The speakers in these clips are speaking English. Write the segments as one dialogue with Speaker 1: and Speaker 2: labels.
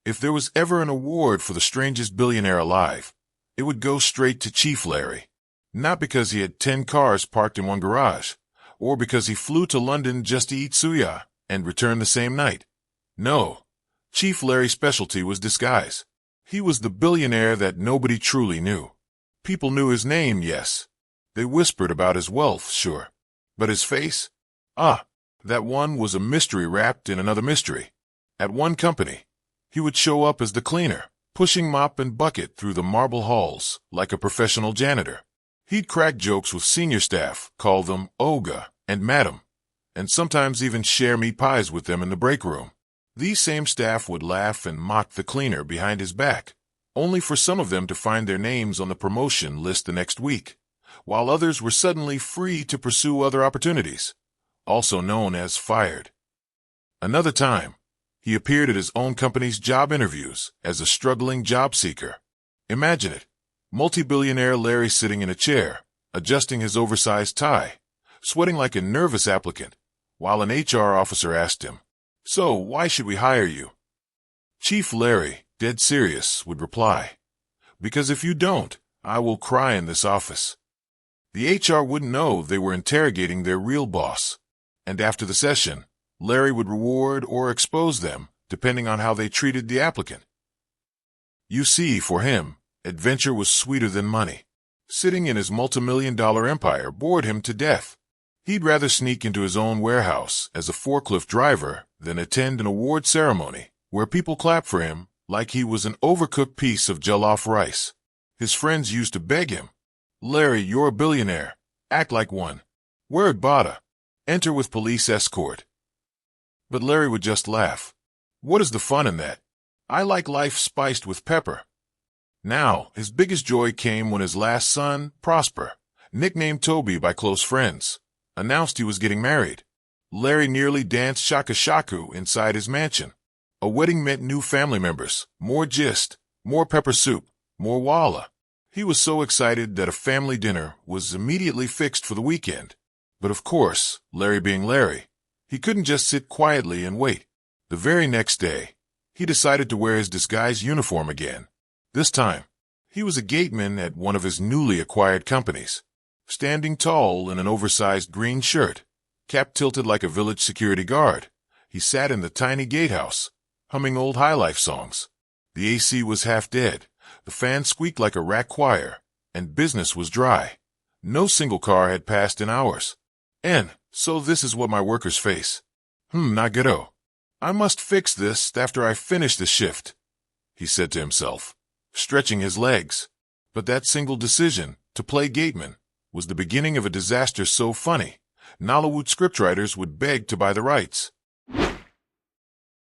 Speaker 1: If there was ever an award for the strangest billionaire alive, it would go straight to Chief Larry. Not because he had 10 cars parked in one garage, or because he flew to London just to eat suya and return the same night. No, Chief Larry's specialty was disguise. He was the billionaire that nobody truly knew. People knew his name, yes. They whispered about his wealth, sure. But his face? That one was a mystery wrapped in another mystery. At one company, he would show up as the cleaner, pushing mop and bucket through the marble halls like a professional janitor. He'd crack jokes with senior staff, call them Oga and Madam, and sometimes even share meat pies with them in the break room. These same staff would laugh and mock the cleaner behind his back, only for some of them to find their names on the promotion list the next week, while others were suddenly free to pursue other opportunities, also known as fired. Another time, he appeared at his own company's job interviews as a struggling job seeker. Imagine it, multi-billionaire Larry sitting in a chair, adjusting his oversized tie, sweating like a nervous applicant, while an HR officer asked him, "So, why should we hire you?" Chief Larry, dead serious, would reply, "Because if you don't, I will cry in this office." The HR wouldn't know they were interrogating their real boss, and after the session, Larry would reward or expose them, depending on how they treated the applicant. You see, for him, adventure was sweeter than money. Sitting in his multimillion-dollar empire bored him to death. He'd rather sneak into his own warehouse as a forklift driver than attend an award ceremony where people clap for him like he was an overcooked piece of jollof rice. His friends used to beg him, "Larry, you're a billionaire. Act like one. Wear a bata. Enter with police escort." But Larry would just laugh. "What is the fun in that? I like life spiced with pepper." Now, his biggest joy came when his last son, Prosper, nicknamed Toby by close friends, announced he was getting married. Larry nearly danced shaka-shaku inside his mansion. A wedding meant new family members, more gist, more pepper soup, more walla. He was so excited that a family dinner was immediately fixed for the weekend. But of course, Larry being Larry, he couldn't just sit quietly and wait. The very next day, he decided to wear his disguise uniform again. This time, he was a gateman at one of his newly acquired companies. Standing tall in an oversized green shirt, cap tilted like a village security guard, he sat in the tiny gatehouse, humming old highlife songs. The AC was half dead, the fan squeaked like a rat choir, and business was dry. No single car had passed in hours. And so this is what my workers face. Nagero. I must fix this after I finish the shift, he said to himself, stretching his legs. But that single decision, to play gateman, was the beginning of a disaster so funny, Nollywood scriptwriters would beg to buy the rights.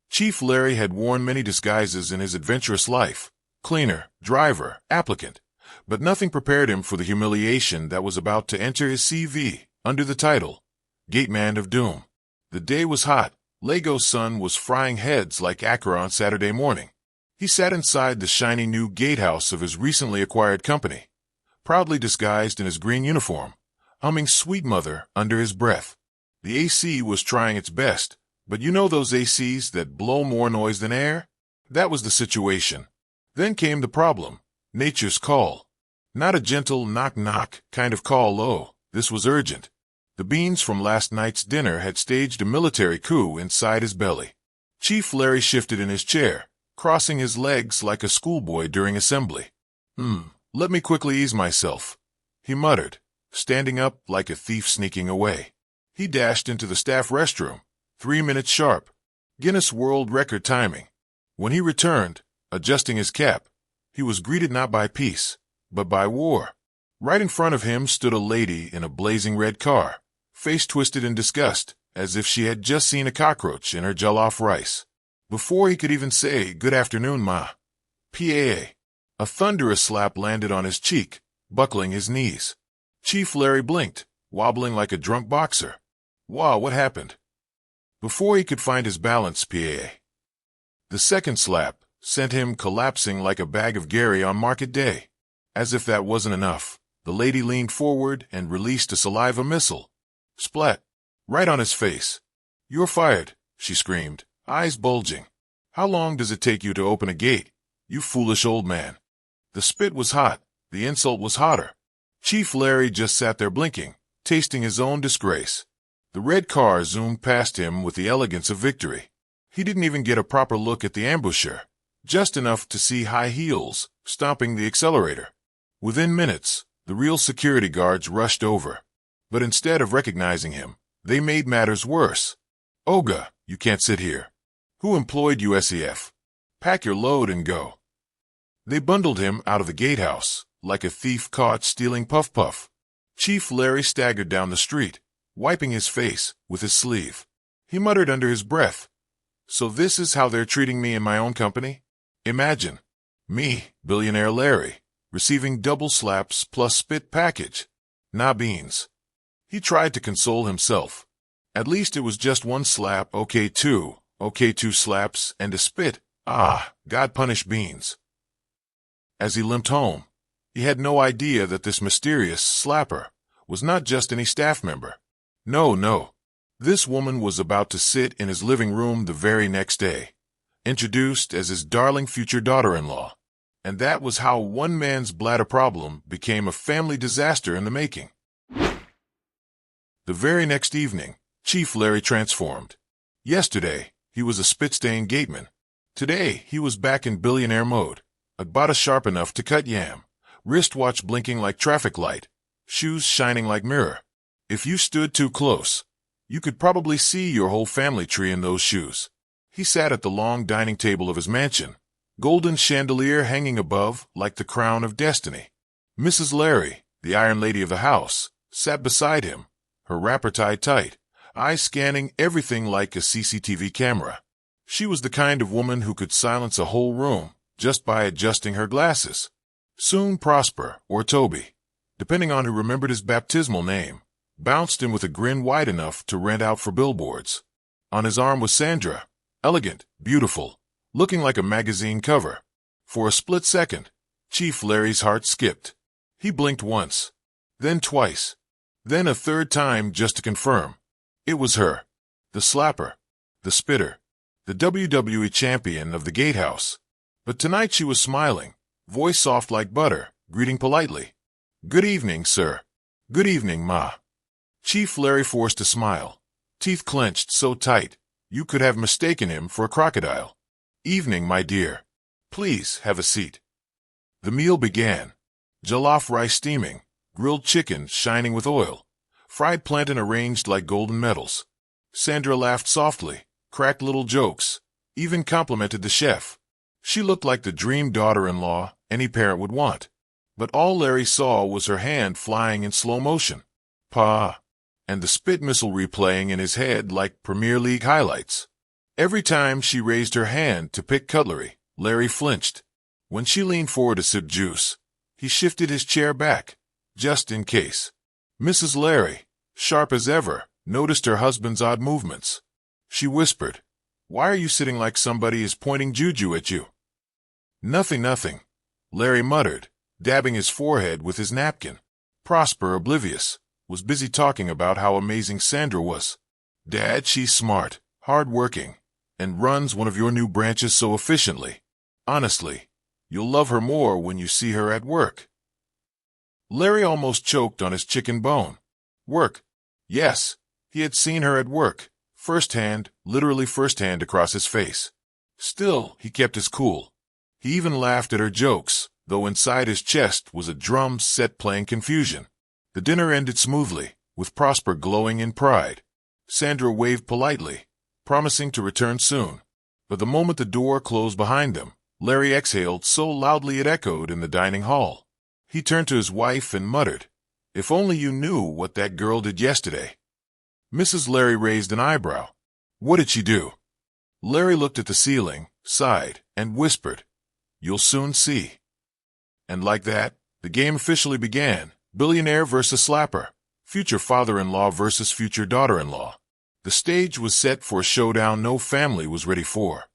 Speaker 1: Chief Larry had worn many disguises in his adventurous life, cleaner, driver, applicant, but nothing prepared him for the humiliation that was about to enter his CV under the title, Gateman of Doom. The day was hot. Lego's sun was frying heads like Accra on Saturday morning. He sat inside the shiny new gatehouse of his recently acquired company, proudly disguised in his green uniform, humming Sweet Mother under his breath. The AC was trying its best, but you know those ACs that blow more noise than air? That was the situation. Then came the problem, nature's call. Not a gentle knock-knock kind of call, oh, this was urgent. The beans from last night's dinner had staged a military coup inside his belly. Chief Larry shifted in his chair, crossing his legs like a schoolboy during assembly. Let me quickly ease myself, he muttered, standing up like a thief sneaking away. He dashed into the staff restroom, 3 minutes sharp, Guinness World Record timing. When he returned, adjusting his cap, he was greeted not by peace, but by war. Right in front of him stood a lady in a blazing red car, face twisted in disgust, as if she had just seen a cockroach in her jollof rice. Before he could even say, "Good afternoon, ma," PAA. A thunderous slap landed on his cheek, buckling his knees. Chief Larry blinked, wobbling like a drunk boxer. Wow, what happened? Before he could find his balance, PAA. The second slap sent him collapsing like a bag of Gary on market day. As if that wasn't enough, the lady leaned forward and released a saliva missile. Splat! Right on his face. "You're fired," she screamed, eyes bulging. How long does it take you to open a gate, you foolish old man? The spit was hot. The insult was hotter. Chief Larry just sat there blinking, tasting his own disgrace. The red car zoomed past him with the elegance of victory. He didn't even get a proper look at the ambusher, just enough to see high heels stomping the accelerator. Within minutes, the real security guards rushed over. But instead of recognizing him, they made matters worse. "Oga, you can't sit here. Who employed you, SEF? Pack your load and go." They bundled him out of the gatehouse, like a thief caught stealing puff-puff. Chief Larry staggered down the street, wiping his face with his sleeve. He muttered under his breath, "So this is how they're treating me in my own company? Imagine. Me, Billionaire Larry, receiving double slaps plus spit package. Nah beans." He tried to console himself. At least it was just one slap, okay two slaps, and a spit. Ah, God punish beans. As he limped home, he had no idea that this mysterious slapper was not just any staff member. No. This woman was about to sit in his living room the very next day, introduced as his darling future daughter-in-law. And that was how one man's bladder problem became a family disaster in the making. The very next evening, Chief Larry transformed. Yesterday, he was a spit-stained gateman. Today, he was back in billionaire mode, a body sharp enough to cut yam, wristwatch blinking like traffic light, shoes shining like mirror. If you stood too close, you could probably see your whole family tree in those shoes. He sat at the long dining table of his mansion, golden chandelier hanging above like the crown of destiny. Mrs. Larry, the Iron Lady of the house, sat beside him, her wrapper tied tight, eyes scanning everything like a CCTV camera. She was the kind of woman who could silence a whole room just by adjusting her glasses. Soon Prosper, or Toby, depending on who remembered his baptismal name, bounced in with a grin wide enough to rent out for billboards. On his arm was Sandra, elegant, beautiful, looking like a magazine cover. For a split second, Chief Larry's heart skipped. He blinked once, then twice, then a third time just to confirm. It was her, the slapper, the spitter, the WWE champion of the gatehouse. But tonight she was smiling, voice soft like butter, greeting politely. "Good evening, sir. Good evening, ma." Chief Larry forced a smile, teeth clenched so tight you could have mistaken him for a crocodile. "Evening, my dear. Please have a seat." The meal began. Jollof rice steaming, grilled chicken shining with oil, fried plantain arranged like golden medals. Sandra laughed softly, cracked little jokes, even complimented the chef. She looked like the dream daughter-in-law any parent would want. But all Larry saw was her hand flying in slow motion. Pa! And the spit missile replaying in his head like Premier League highlights. Every time she raised her hand to pick cutlery, Larry flinched. When she leaned forward to sip juice, he shifted his chair back, just in case. Mrs. Larry, sharp as ever, noticed her husband's odd movements. She whispered, "Why are you sitting like somebody is pointing juju at you?" Nothing, Larry muttered, dabbing his forehead with his napkin. Prosper, oblivious, was busy talking about how amazing Sandra was. "Dad, she's smart, hard-working, and runs one of your new branches so efficiently. Honestly, you'll love her more when you see her at work." Larry almost choked on his chicken bone. Work. Yes, he had seen her at work, firsthand, literally firsthand across his face. Still, he kept his cool. He even laughed at her jokes, though inside his chest was a drum set playing confusion. The dinner ended smoothly, with Prosper glowing in pride. Sandra waved politely, promising to return soon. But the moment the door closed behind them, Larry exhaled so loudly it echoed in the dining hall. He turned to his wife and muttered, "If only you knew what that girl did yesterday." Mrs. Larry raised an eyebrow. "What did she do?" Larry looked at the ceiling, sighed, and whispered, "You'll soon see." And like that, the game officially began. Billionaire versus Slapper. Future father-in-law versus future daughter-in-law. The stage was set for a showdown no family was ready for.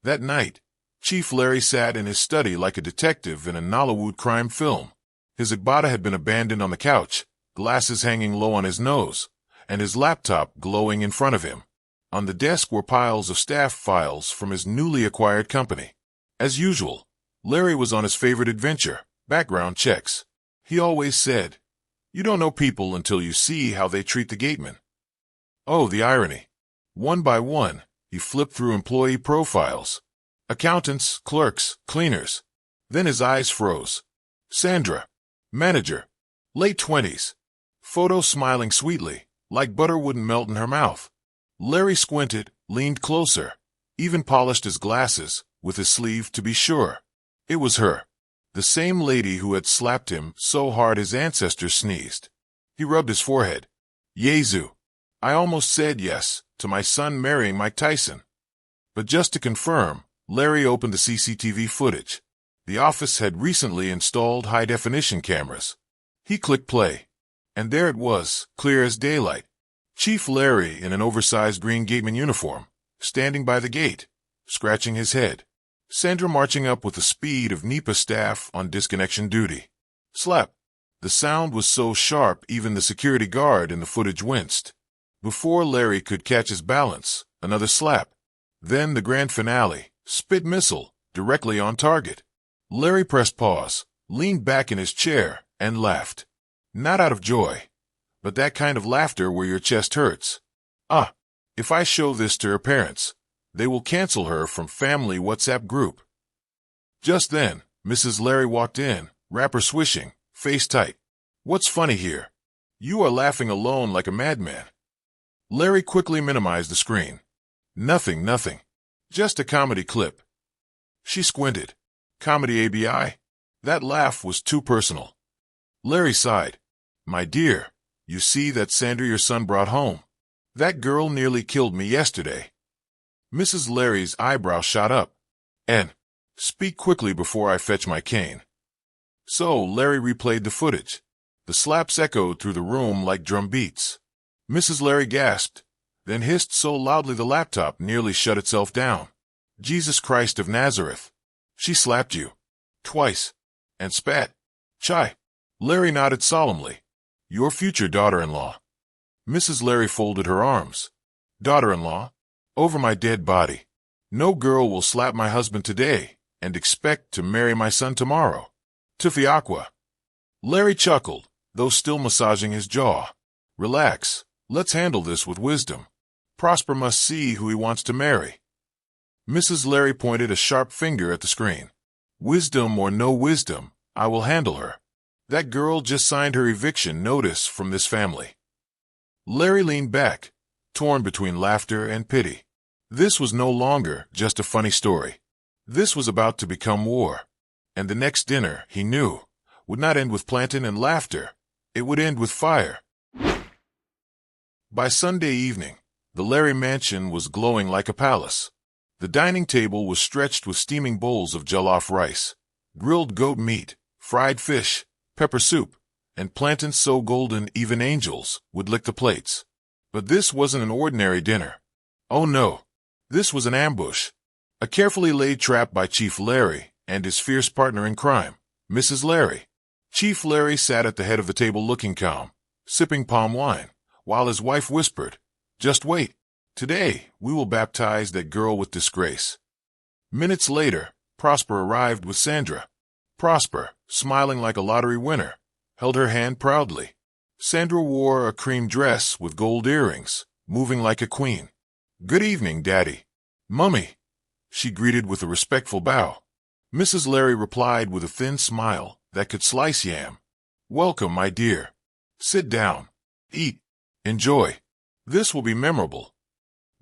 Speaker 1: That night, Chief Larry sat in his study like a detective in a Nollywood crime film. His Igbada had been abandoned on the couch, glasses hanging low on his nose, and his laptop glowing in front of him. On the desk were piles of staff files from his newly acquired company. As usual, Larry was on his favorite adventure, background checks. He always said, "You don't know people until you see how they treat the gateman." Oh, the irony. One by one, he flipped through employee profiles. Accountants, clerks, cleaners. Then his eyes froze. Sandra. Manager. Late 20s. Photo smiling sweetly, like butter wouldn't melt in her mouth. Larry squinted, leaned closer, even polished his glasses, with his sleeve to be sure. It was her. The same lady who had slapped him so hard his ancestors sneezed. He rubbed his forehead. Yezu. I almost said yes to my son marrying Mike Tyson. But just to confirm, Larry opened the CCTV footage. The office had recently installed high-definition cameras. He clicked play. And there it was, clear as daylight. Chief Larry in an oversized green gateman uniform, standing by the gate, scratching his head. Sandra marching up with the speed of NEPA staff on disconnection duty. Slap. The sound was so sharp even the security guard in the footage winced. Before Larry could catch his balance, another slap. Then the grand finale, spit missile, directly on target. Larry pressed pause, leaned back in his chair, and laughed. Not out of joy, but that kind of laughter where your chest hurts. Ah, if I show this to her parents, they will cancel her from family WhatsApp group. Just then, Mrs. Larry walked in, wrapper swishing, face tight. What's funny here? You are laughing alone like a madman. Larry quickly minimized the screen. Nothing. Just a comedy clip. She squinted. Comedy ABI? That laugh was too personal. Larry sighed. My dear, you see that Sandra your son brought home? That girl nearly killed me yesterday. Mrs. Larry's eyebrow shot up. And, speak quickly before I fetch my cane. So Larry replayed the footage. The slaps echoed through the room like drum beats. Mrs. Larry gasped, then hissed so loudly the laptop nearly shut itself down. Jesus Christ of Nazareth. She slapped you. Twice. And spat. Chai. Larry nodded solemnly. Your future daughter-in-law. Mrs. Larry folded her arms. Daughter-in-law? Over my dead body. No girl will slap my husband today and expect to marry my son tomorrow. Tufiakwa. Larry chuckled, though still massaging his jaw. Relax. Let's handle this with wisdom. Prosper must see who he wants to marry. Mrs. Larry pointed a sharp finger at the screen. Wisdom or no wisdom, I will handle her. That girl just signed her eviction notice from this family. Larry leaned back, torn between laughter and pity. This was no longer just a funny story. This was about to become war. And the next dinner, he knew, would not end with plantain and laughter. It would end with fire. By Sunday evening, the Larry mansion was glowing like a palace. The dining table was stretched with steaming bowls of jollof rice, grilled goat meat, fried fish, pepper soup, and plantains so golden even angels would lick the plates. But this wasn't an ordinary dinner. Oh no, this was an ambush. A carefully laid trap by Chief Larry and his fierce partner in crime, Mrs. Larry. Chief Larry sat at the head of the table looking calm, sipping palm wine, while his wife whispered, Just wait. Today, we will baptize that girl with disgrace. Minutes later, Prosper arrived with Sandra. Prosper, smiling like a lottery winner, held her hand proudly. Sandra wore a cream dress with gold earrings, moving like a queen. Good evening, Daddy. Mummy, she greeted with a respectful bow. Mrs. Larry replied with a thin smile that could slice yam. Welcome, my dear. Sit down. Eat. Enjoy. This will be memorable.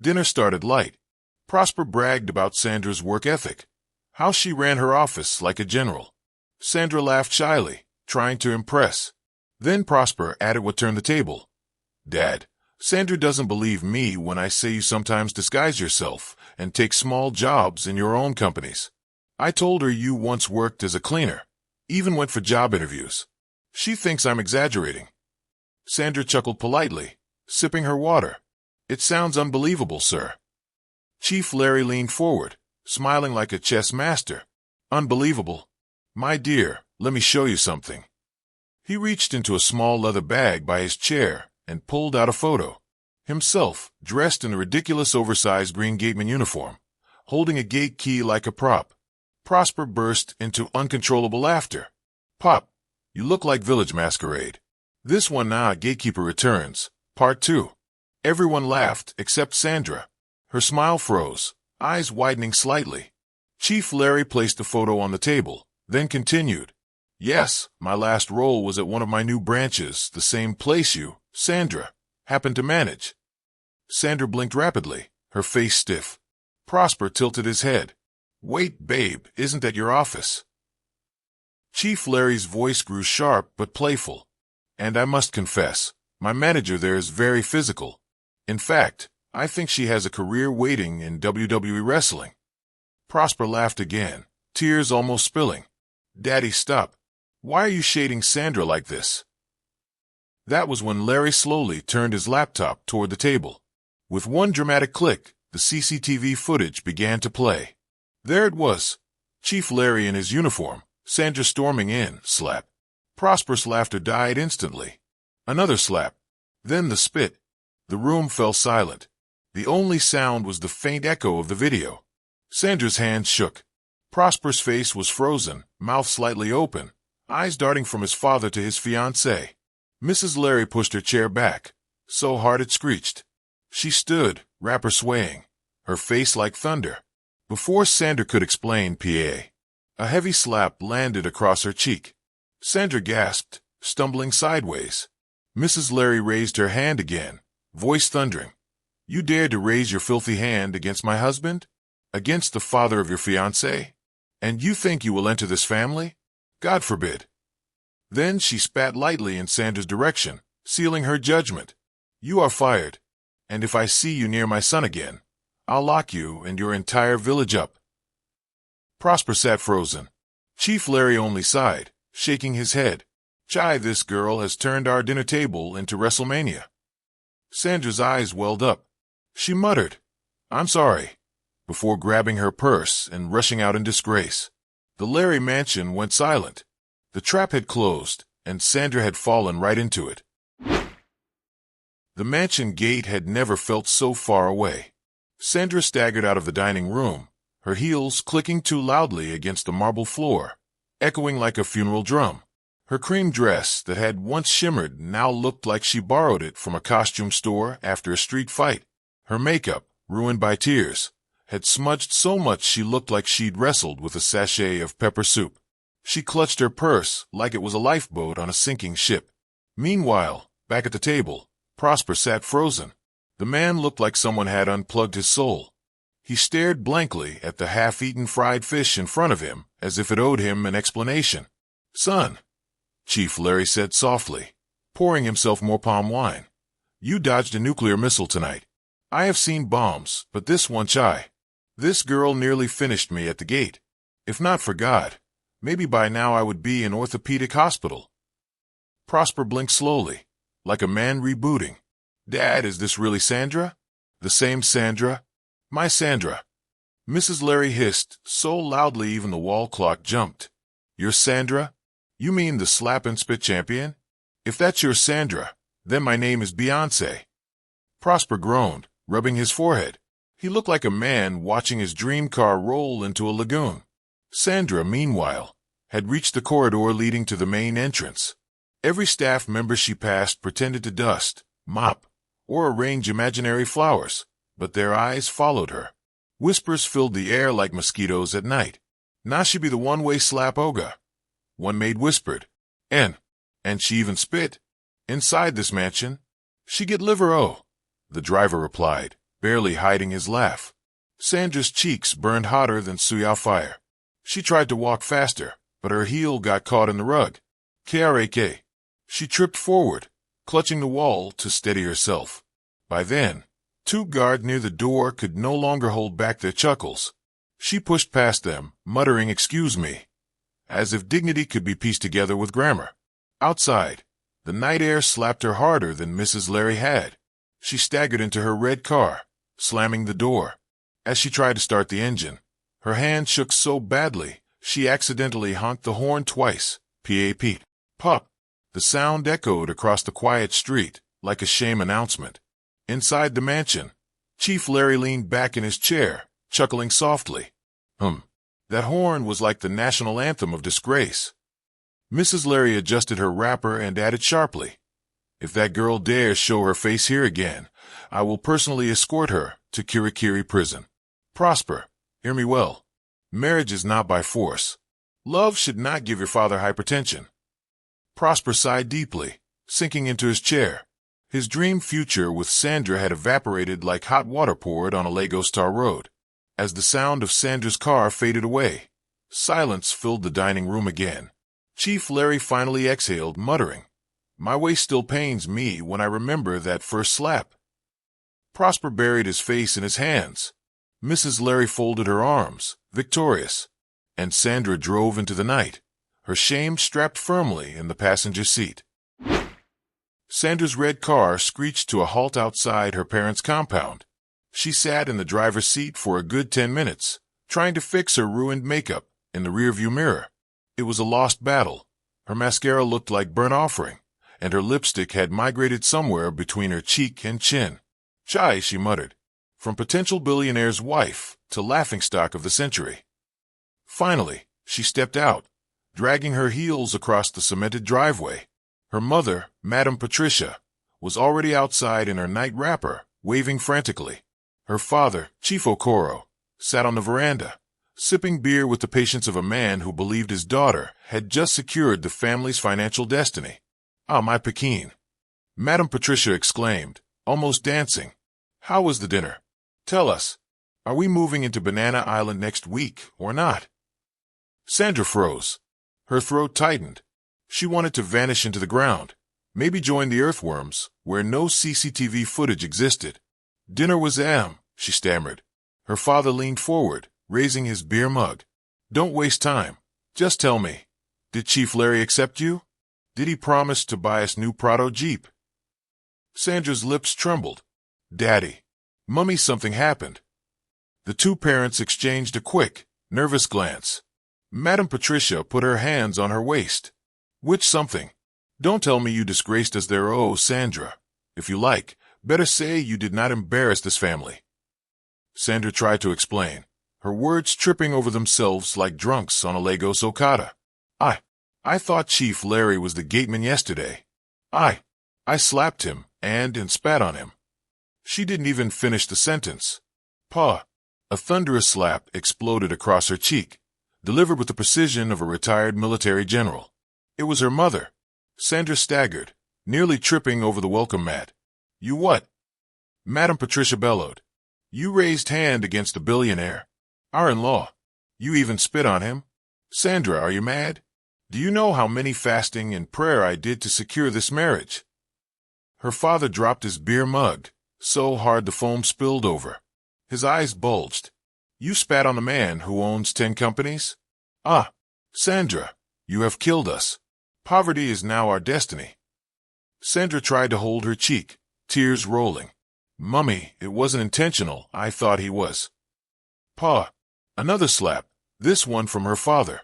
Speaker 1: Dinner started light. Prosper bragged about Sandra's work ethic, how she ran her office like a general. Sandra laughed shyly, trying to impress. Then Prosper added what turned the table. Dad, Sandra doesn't believe me when I say you sometimes disguise yourself and take small jobs in your own companies. I told her you once worked as a cleaner, even went for job interviews. She thinks I'm exaggerating. Sandra chuckled politely, sipping her water. It sounds unbelievable, sir. Chief Larry leaned forward, smiling like a chess master. Unbelievable. My dear, let me show you something. He reached into a small leather bag by his chair and pulled out a photo. Himself, dressed in a ridiculous oversized green gateman uniform, holding a gate key like a prop. Prosper burst into uncontrollable laughter. "Pop, you look like Village Masquerade. This one now, Gatekeeper Returns, Part 2. Everyone laughed except Sandra. Her smile froze, eyes widening slightly. Chief Larry placed the photo on the table, then continued. "Yes, my last role was at one of my new branches, the same place you, Sandra, happened to manage." Sandra blinked rapidly, her face stiff. Prosper tilted his head. "Wait, babe, isn't that your office?" Chief Larry's voice grew sharp but playful. "And I must confess, my manager there is very physical. In fact, I think she has a career waiting in WWE wrestling." Prosper laughed again, tears almost spilling. "Daddy, stop. Why are you shading Sandra like this?" That was when Larry slowly turned his laptop toward the table. With one dramatic click, the CCTV footage began to play. There it was. Chief Larry in his uniform, Sandra storming in, slap. Prosper's laughter died instantly. Another slap. Then the spit. The room fell silent. The only sound was the faint echo of the video. Sandra's hand shook. Prosper's face was frozen, mouth slightly open, eyes darting from his father to his fiancée. Mrs. Larry pushed her chair back, so hard it screeched. She stood, wrapper swaying, her face like thunder. Before Sandra could explain, a heavy slap landed across her cheek. Sandra gasped, stumbling sideways. Mrs. Larry raised her hand again, voice thundering. "You dared to raise your filthy hand against my husband? Against the father of your fiancée? And you think you will enter this family? God forbid." Then she spat lightly in Sandra's direction, sealing her judgment. "You are fired. And if I see you near my son again, I'll lock you and your entire village up." Prosper sat frozen. Chief Larry only sighed, shaking his head. "Chai, this girl has turned our dinner table into WrestleMania." Sandra's eyes welled up. She muttered, "I'm sorry," before grabbing her purse and rushing out in disgrace. The Larry mansion went silent. The trap had closed, and Sandra had fallen right into it. The mansion gate had never felt so far away. Sandra staggered out of the dining room, her heels clicking too loudly against the marble floor, echoing like a funeral drum. Her cream dress that had once shimmered now looked like she borrowed it from a costume store after a street fight. Her makeup, ruined by tears, had smudged so much she looked like she'd wrestled with a sachet of pepper soup. She clutched her purse like it was a lifeboat on a sinking ship. Meanwhile, back at the table, Prosper sat frozen. The man looked like someone had unplugged his soul. He stared blankly at the half-eaten fried fish in front of him as if it owed him an explanation. "Son," Chief Larry said softly, pouring himself more palm wine, "you dodged a nuclear missile tonight. I have seen bombs, but this one, chai. This girl nearly finished me at the gate. If not for God, maybe by now I would be in orthopedic hospital." Prosper blinked slowly, like a man rebooting. "Dad, is this really Sandra? The same Sandra? My Sandra?" Mrs. Larry hissed, so loudly even the wall clock jumped. "You're Sandra? You mean the slap and spit champion? If that's your Sandra, then my name is Beyoncé." Prosper groaned, rubbing his forehead. He looked like a man watching his dream car roll into a lagoon. Sandra, meanwhile, had reached the corridor leading to the main entrance. Every staff member she passed pretended to dust, mop, or arrange imaginary flowers, but their eyes followed her. Whispers filled the air like mosquitoes at night. "Now she be the one-way slap Oga," one maid whispered. And she even spit. "Inside this mansion, she get liver o," the driver replied, barely hiding his laugh. Sandra's cheeks burned hotter than suya fire. She tried to walk faster, but her heel got caught in the rug. K. She tripped forward, clutching the wall to steady herself. By then, two guards near the door could no longer hold back their chuckles. She pushed past them, muttering "excuse me," as if dignity could be pieced together with grammar. Outside, the night air slapped her harder than Mrs. Larry had. She staggered into her red car, slamming the door. As she tried to start the engine, her hand shook so badly, she accidentally honked the horn twice. P.A.P. Pop. The sound echoed across the quiet street, like a shame announcement. Inside the mansion, Chief Larry leaned back in his chair, chuckling softly. That horn was like the national anthem of disgrace. Mrs. Larry adjusted her wrapper and added sharply, "If that girl dares show her face here again, I will personally escort her to Kirikiri prison. Prosper, hear me well. Marriage is not by force. Love should not give your father hypertension." Prosper sighed deeply, sinking into his chair. His dream future with Sandra had evaporated like hot water poured on a Lagos tar road. As the sound of Sandra's car faded away, silence filled the dining room again. Chief Larry finally exhaled, muttering, "My waist still pains me when I remember that first slap." Prosper buried his face in his hands. Mrs. Larry folded her arms, victorious, and Sandra drove into the night, her shame strapped firmly in the passenger seat. Sandra's red car screeched to a halt outside her parents' compound. She sat in the driver's seat for a good 10 minutes, trying to fix her ruined makeup in the rearview mirror. It was a lost battle. Her mascara looked like burnt offering, and her lipstick had migrated somewhere between her cheek and chin. "Chai," she muttered, from potential billionaire's wife to laughingstock of the century. Finally, she stepped out, dragging her heels across the cemented driveway. Her mother, Madame Patricia, was already outside in her night wrapper, waving frantically. Her father, Chief Okoro, sat on the veranda, sipping beer with the patience of a man who believed his daughter had just secured the family's financial destiny. "Ah, my Pekin," Madame Patricia exclaimed, almost dancing. "How was the dinner? Tell us, are we moving into Banana Island next week or not?" Sandra froze. Her throat tightened. She wanted to vanish into the ground, maybe join the earthworms, where no CCTV footage existed. "Dinner was she stammered. Her father leaned forward, raising his beer mug. "Don't waste time. Just tell me, did Chief Larry accept you? Did he promise to buy us new Prado Jeep?" Sandra's lips trembled. "Daddy, Mummy, something happened." The two parents exchanged a quick, nervous glance. Madame Patricia put her hands on her waist. "Which something? Don't tell me you disgraced us there." "Oh, Sandra, if you like, better say you did not embarrass this family." Sandra tried to explain, her words tripping over themselves like drunks on a Lagos Okada. I thought Chief Larry was the gateman yesterday. I slapped him and spat on him." She didn't even finish the sentence. "Pa!" A thunderous slap exploded across her cheek, delivered with the precision of a retired military general. It was her mother. Sandra staggered, nearly tripping over the welcome mat. "You what?" Madame Patricia bellowed. "You raised hand against a billionaire. Our in-law. You even spit on him. Sandra, are you mad? Do you know how many fasting and prayer I did to secure this marriage?" Her father dropped his beer mug, so hard the foam spilled over. His eyes bulged. "You spat on the man who owns 10 companies? Ah, Sandra, you have killed us. Poverty is now our destiny." Sandra tried to hold her cheek, tears rolling. "Mummy, it wasn't intentional. I thought he was." "Pa!" Another slap, this one from her father.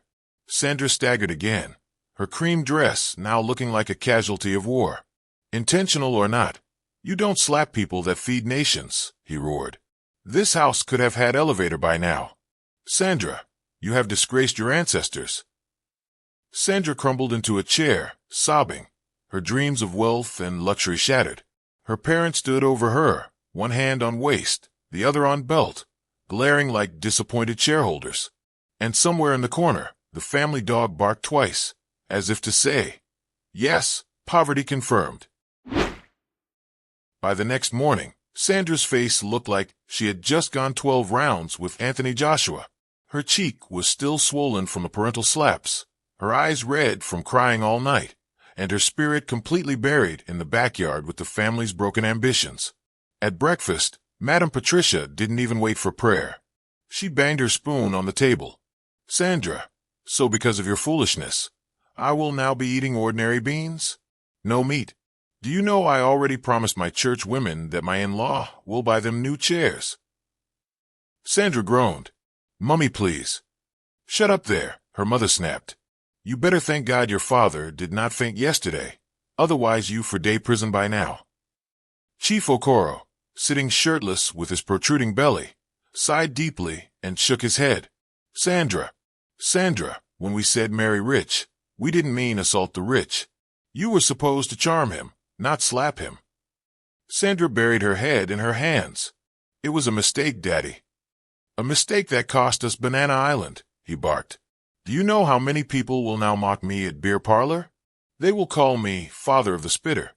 Speaker 1: Sandra staggered again, her cream dress now looking like a casualty of war. "Intentional or not, you don't slap people that feed nations," he roared. "This house could have had elevator by now. Sandra, you have disgraced your ancestors." Sandra crumbled into a chair, sobbing, her dreams of wealth and luxury shattered. Her parents stood over her, one hand on waist, the other on belt, glaring like disappointed shareholders. And somewhere in the corner, the family dog barked twice, as if to say, "Yes, poverty confirmed." By the next morning, Sandra's face looked like she had just gone 12 rounds with Anthony Joshua. Her cheek was still swollen from the parental slaps, her eyes red from crying all night, and her spirit completely buried in the backyard with the family's broken ambitions. At breakfast, Madame Patricia didn't even wait for prayer. She banged her spoon on the table. "Sandra, so because of your foolishness, I will now be eating ordinary beans? No meat. Do you know I already promised my church women that my in-law will buy them new chairs?" Sandra groaned. "Mummy, please." "Shut up there," her mother snapped. "You better thank God your father did not faint yesterday, otherwise you for day prison by now." "Chief Okoro, sitting shirtless with his protruding belly, sighed deeply, and shook his head. Sandra, when we said marry rich, we didn't mean assault the rich. You were supposed to charm him, not slap him. Sandra buried her head in her hands. It was a mistake, Daddy. A mistake that cost us Banana Island, he barked. Do you know how many people will now mock me at beer parlor? They will call me father of the spitter.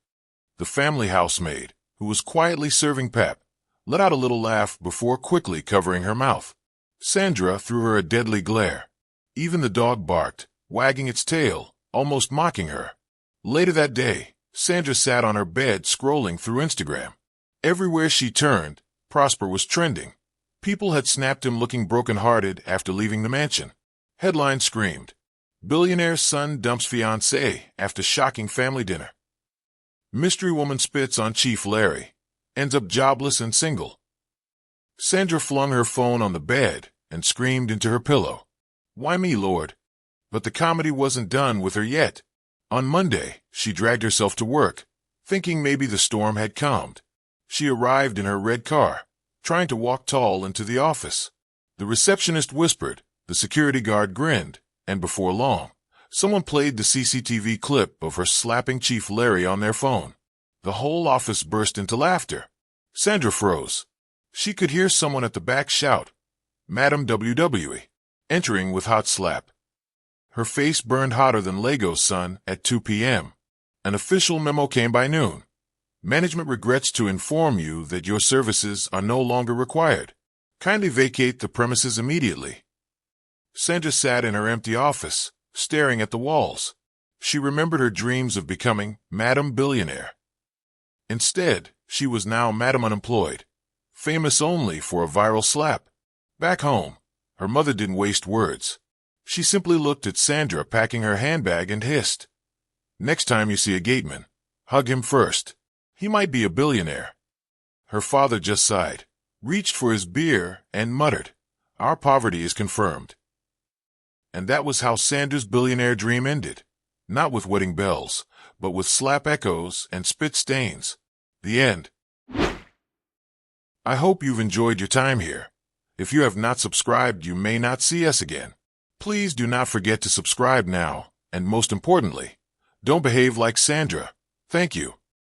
Speaker 1: The family housemaid, who was quietly serving pep, let out a little laugh before quickly covering her mouth. Sandra threw her a deadly glare. Even the dog barked, wagging its tail, almost mocking her. Later that day, Sandra sat on her bed scrolling through Instagram. Everywhere she turned, Prosper was trending. People had snapped him looking broken-hearted after leaving the mansion. Headline screamed, "Billionaire's son dumps fiancé after shocking family dinner." Mystery woman spits on Chief Larry, ends up jobless and single. Sandra flung her phone on the bed and screamed into her pillow. Why me, Lord? But the comedy wasn't done with her yet. On Monday, she dragged herself to work, thinking maybe the storm had calmed. She arrived in her red car, trying to walk tall into the office. The receptionist whispered, the security guard grinned, and before long, someone played the CCTV clip of her slapping Chief Larry on their phone. The whole office burst into laughter. Sandra froze. She could hear someone at the back shout, "Madam WWE," entering with hot slap. Her face burned hotter than Lego's sun at 2 p.m. An official memo came by noon. Management regrets to inform you that your services are no longer required. Kindly vacate the premises immediately. Sandra sat in her empty office, staring at the walls. She remembered her dreams of becoming Madam Billionaire. Instead, she was now Madam Unemployed, famous only for a viral slap. Back home, her mother didn't waste words. She simply looked at Sandra packing her handbag and hissed, "Next time you see a gateman, hug him first. He might be a billionaire." Her father just sighed, reached for his beer, and muttered, "Our poverty is confirmed." And that was how Sandra's billionaire dream ended. Not with wedding bells, but with slap echoes and spit stains. The end. I hope you've enjoyed your time here. If you have not subscribed, you may not see us again. Please do not forget to subscribe now, and most importantly, don't behave like Sandra. Thank you.